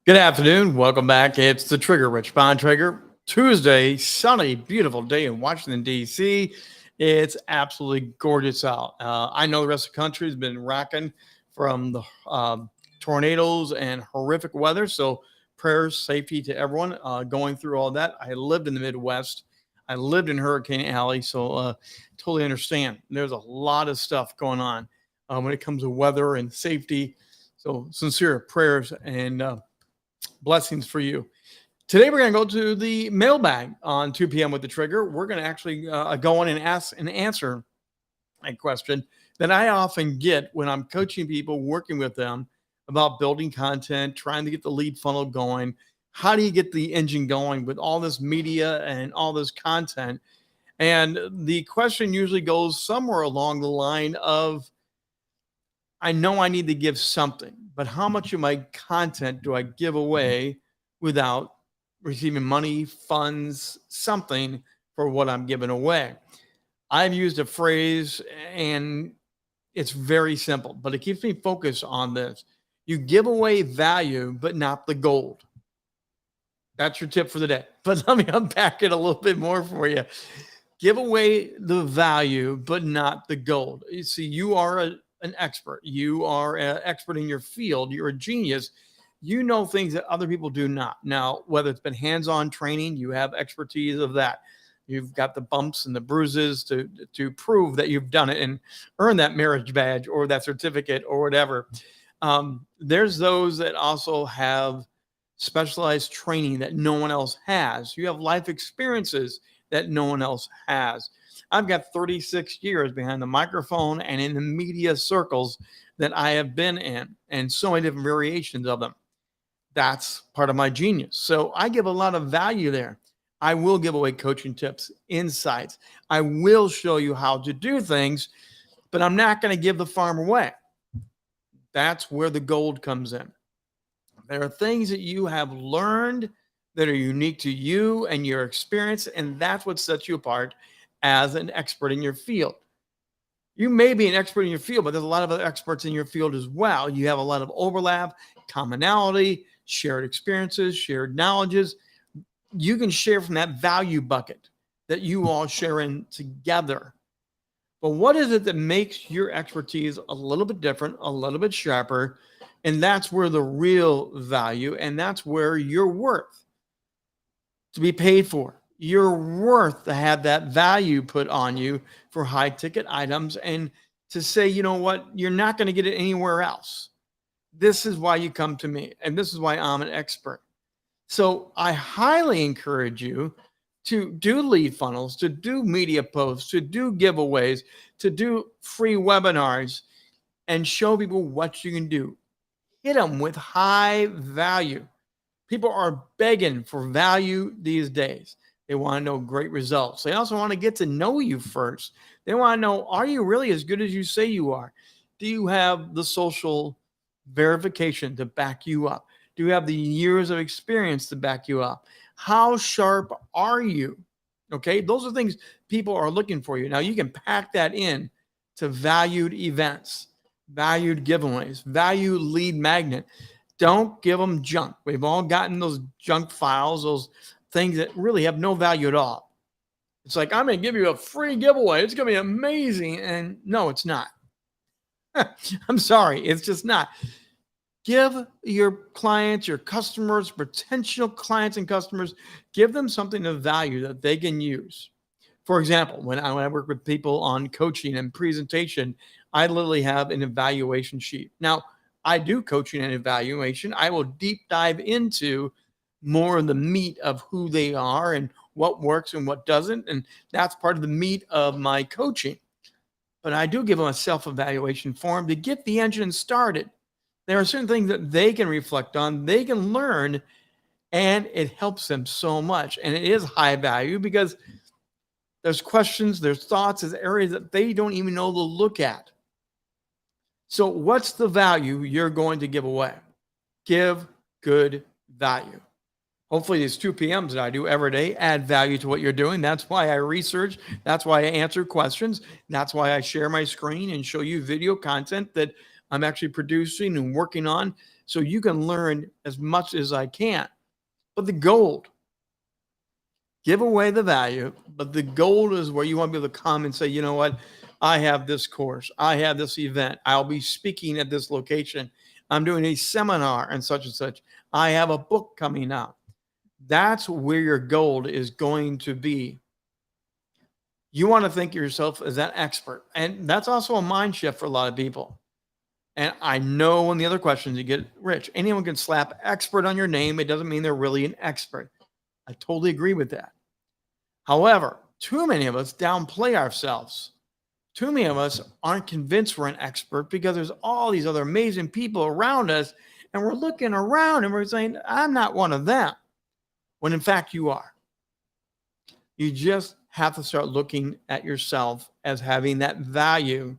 Good afternoon. Welcome back. It's the Trigger, Rich Bontrager. Tuesday, sunny, beautiful day in Washington, D.C. It's absolutely gorgeous out. I know the rest of the country has been rocking from the tornadoes and horrific weather. So, prayers, safety to everyone going through all that. I lived in the Midwest. I lived in Hurricane Alley. So, totally understand. There's a lot of stuff going on when it comes to weather and safety. So, sincere prayers and blessings for you. Today, we're going to go to the mailbag on 2 p.m. with the Trigger. We're going to actually go on and ask and answer a question that I often get when I'm coaching people, working with them about building content, trying to get the lead funnel going. How do you get the engine going with all this media and all this content? And the question usually goes somewhere along the line of, I know I need to give something, but how much of my content do I give away without receiving money, funds, something for what I'm giving away? I've used a phrase and it's very simple, but it keeps me focused on this. You give away value, but not the gold. That's your tip for the day. But let me unpack it a little bit more for you. Give away the value, but not the gold. You see, you are an expert. You are an expert in your field. You're a genius. You know things that other people do not. Now, whether it's been hands-on training, you have expertise of that. You've got the bumps and the bruises to prove that you've done it and earn that marriage badge or that certificate or whatever. There's those that also have specialized training that no one else has. You have life experiences that no one else has. I've got 36 years behind the microphone and in the media circles that I have been in, and so many different variations of them. That's part of my genius. So I give a lot of value there. I will give away coaching tips, insights. I will show you how to do things, but I'm not going to give the farm away. That's where the gold comes in. There are things that you have learned that are unique to you and your experience, and that's what sets you apart as an expert in your field. You may be an expert in your field, but there's a lot of other experts in your field as well. You have a lot of overlap, commonality, shared experiences, shared knowledges. You can share from that value bucket that you all share in together. But what is it that makes your expertise a little bit different, a little bit sharper? And that's where the real value, and that's where you're worth to be paid for. You're worth to have that value put on you for high ticket items and to say, you know what, you're not going to get it anywhere else. This is why you come to me, and this is why I'm an expert. So I highly encourage you to do lead funnels, to do media posts, to do giveaways, to do free webinars, and show people what you can do. Hit them with high value. People are begging for value these days. They want to know great results. They also want to get to know you first. They want to know, are you really as good as you say you are? Do you have the social verification to back you up? Do you have the years of experience to back you up? How sharp are you? Okay, those are things people are looking for you. Now, you can pack that in to valued events, valued giveaways, valued lead magnet. Don't give them junk. We've all gotten those junk files, those things that really have no value at all. It's like, I'm going to give you a free giveaway. It's going to be amazing. And no, it's not. I'm sorry. It's just not. Give your clients, your customers, potential clients and customers, give them something of value that they can use. For example, when I work with people on coaching and presentation, I literally have an evaluation sheet. Now, I do coaching and evaluation. I will deep dive into more of the meat of who they are and what works and what doesn't. And that's part of the meat of my coaching. But I do give them a self-evaluation form to get the engine started. There are certain things that they can reflect on, they can learn, and it helps them so much. And it is high value because there's questions, there's thoughts, there's areas that they don't even know to look at. So what's the value you're going to give away? Give good value. Hopefully these 2 p.m.s that I do every day add value to what you're doing. That's why I research. That's why I answer questions. That's why I share my screen and show you video content that I'm actually producing and working on so you can learn as much as I can. But the gold, give away the value, but the gold is where you want to be able to come and say, you know what? I have this course. I have this event. I'll be speaking at this location. I'm doing a seminar and such and such. I have a book coming out. That's where your gold is going to be. You want to think of yourself as that expert. And that's also a mind shift for a lot of people. And I know one of the other questions you get, Rich, anyone can slap expert on your name. It doesn't mean they're really an expert. I totally agree with that. However, too many of us downplay ourselves. Too many of us aren't convinced we're an expert because there's all these other amazing people around us, and we're looking around and we're saying, I'm not one of them, when in fact you are. You just have to start looking at yourself as having that value,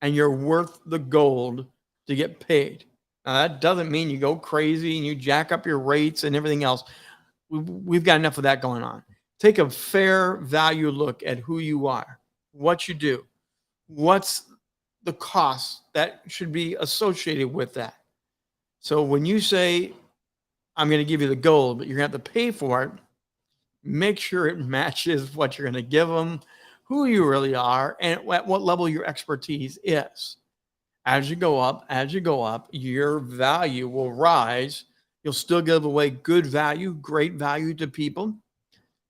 and you're worth the gold to get paid. Now, that doesn't mean you go crazy and you jack up your rates and everything else. We've got enough of that going on. Take a fair value look at who you are, what you do, what's the cost that should be associated with that. So when you say, I'm going to give you the gold, but you're going to have to pay for it, make sure it matches what you're going to give them, who you really are, and at what level your expertise is. As you go up, your value will rise. You'll still give away good value, great value to people.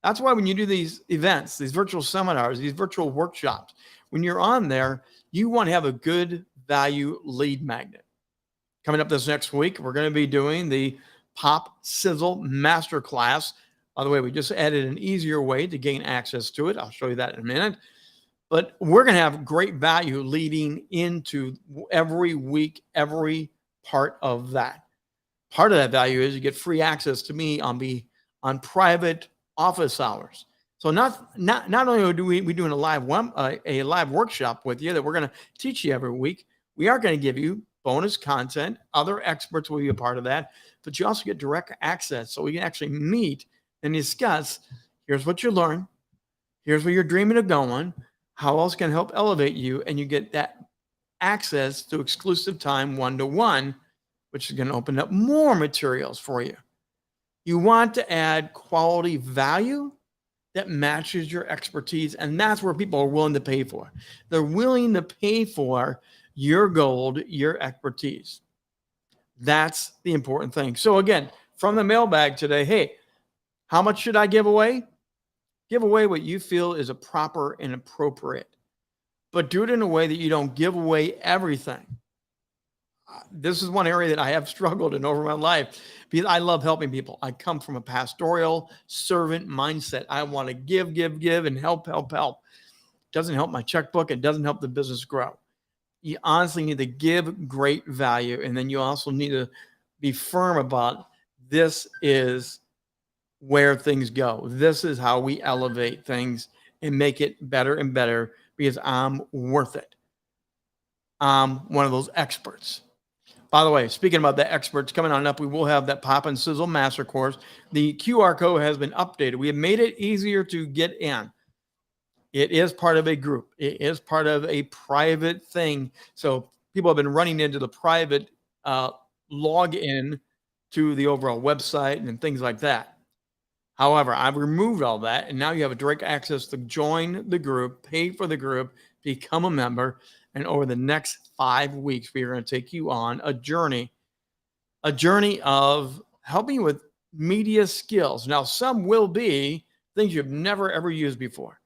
That's why when you do these events, these virtual seminars, these virtual workshops, when you're on there, you want to have a good value lead magnet. Coming up this next week, we're going to be doing the Pop Sizzle Masterclass. By the way, we just added an easier way to gain access to it. I'll show you that in a minute. But we're going to have great value leading into every week, every part of that. Part of that value is you get free access to me on private office hours. So not only do we doing a live workshop with you that we're going to teach you every week, we are going to give you bonus content. Other experts will be a part of that, but you also get direct access so we can actually meet and discuss. Here's what you learn. Here's where you're dreaming of going. How else can help elevate you? And you get that access to exclusive time one-to-one, which is going to open up more materials for you. You want to add quality value that matches your expertise, and that's where people are willing to pay for. They're willing to pay for your gold, your expertise. That's the important thing. So again, from the mailbag today, hey, how much should I give away? Give away what you feel is a proper and appropriate, but do it in a way that you don't give away everything. This is one area that I have struggled in over my life because I love helping people. I come from a pastoral servant mindset. I want to give, and help. It doesn't help my checkbook. It doesn't help the business grow. You honestly need to give great value. And then you also need to be firm about this is where things go. This is how we elevate things and make it better and better because I'm worth it. I'm one of those experts. By the way, speaking about the experts coming on up, we will have that Pop and Sizzle Master Course. The QR code has been updated. We have made it easier to get in. It is part of a group. It is part of a private thing. So people have been running into the private login to the overall website and things like that. However, I've removed all that, and now you have a direct access to join the group, pay for the group, become a member, and over the next 5 weeks, we are going to take you on a journey of helping you with media skills. Now, some will be things you've never, ever used before,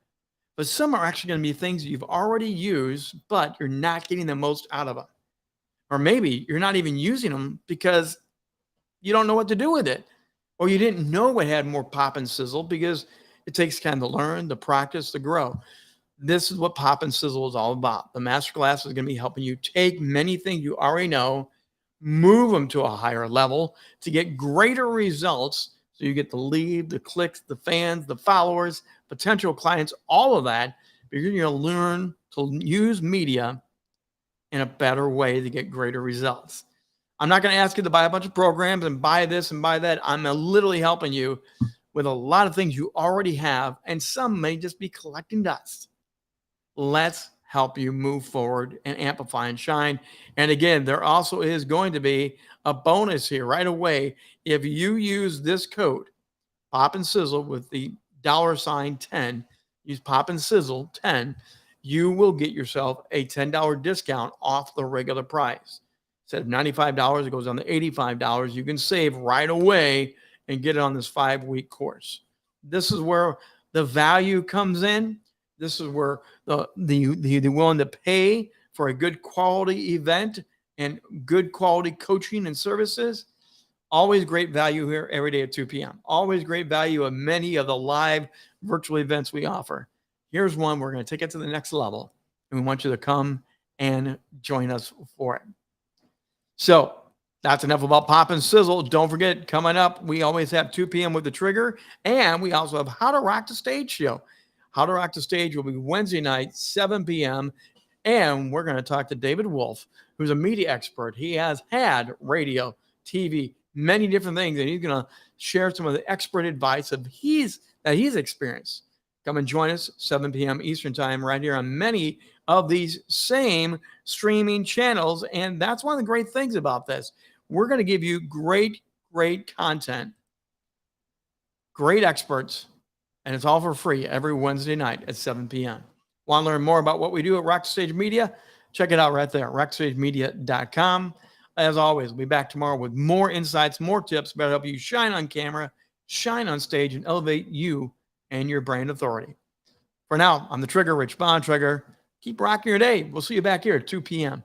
but some are actually going to be things you've already used, but you're not getting the most out of them. Or maybe you're not even using them because you don't know what to do with it, or you didn't know it had more pop and sizzle because it takes time to learn, to practice, to grow. This is what Pop and Sizzle is all about. The masterclass is going to be helping you take many things you already know, move them to a higher level to get greater results. So you get the lead, the clicks, the fans, the followers, potential clients, all of that. But you're going to learn to use media in a better way to get greater results. I'm not going to ask you to buy a bunch of programs and buy this and buy that. I'm literally helping you with a lot of things you already have, and some may just be collecting dust. Let's help you move forward and amplify and shine. And again, there also is going to be a bonus here right away. If you use this code, Pop and Sizzle, with the $10, use Pop and Sizzle 10, you will get yourself a $10 discount off the regular price. Instead of $95, it goes down to $85. You can save right away and get it on this 5-week course. This is where the value comes in. This is where the willing to pay for a good quality event and good quality coaching and services. Always great value here every day at 2 p.m. Always great value of many of the live virtual events we offer. Here's one. We're going to take it to the next level, and we want you to come and join us for it. So that's enough about Pop and Sizzle. Don't forget, coming up, we always have 2 p.m. with The Trigger, and we also have How to Rock the Stage show. How to Rock the Stage will be Wednesday night, 7 p.m., and we're going to talk to David Wolf, who's a media expert. He has had radio, TV, many different things, and he's going to share some of the expert advice that he's experienced. Come and join us, 7 p.m. Eastern Time, right here on many of these same streaming channels. And that's one of the great things about this. We're going to give you great content, great experts, and it's all for free every Wednesday night at 7 p.m. Want to learn more about what we do at Rock the Stage Media? Check it out right there, rockstagemedia.com. As always, we'll be back tomorrow with more insights, more tips about help you shine on camera, shine on stage, and elevate you and your brand authority. For now, I'm The Trigger, Rich Bontrager. Keep rocking your day. We'll see you back here at 2 p.m.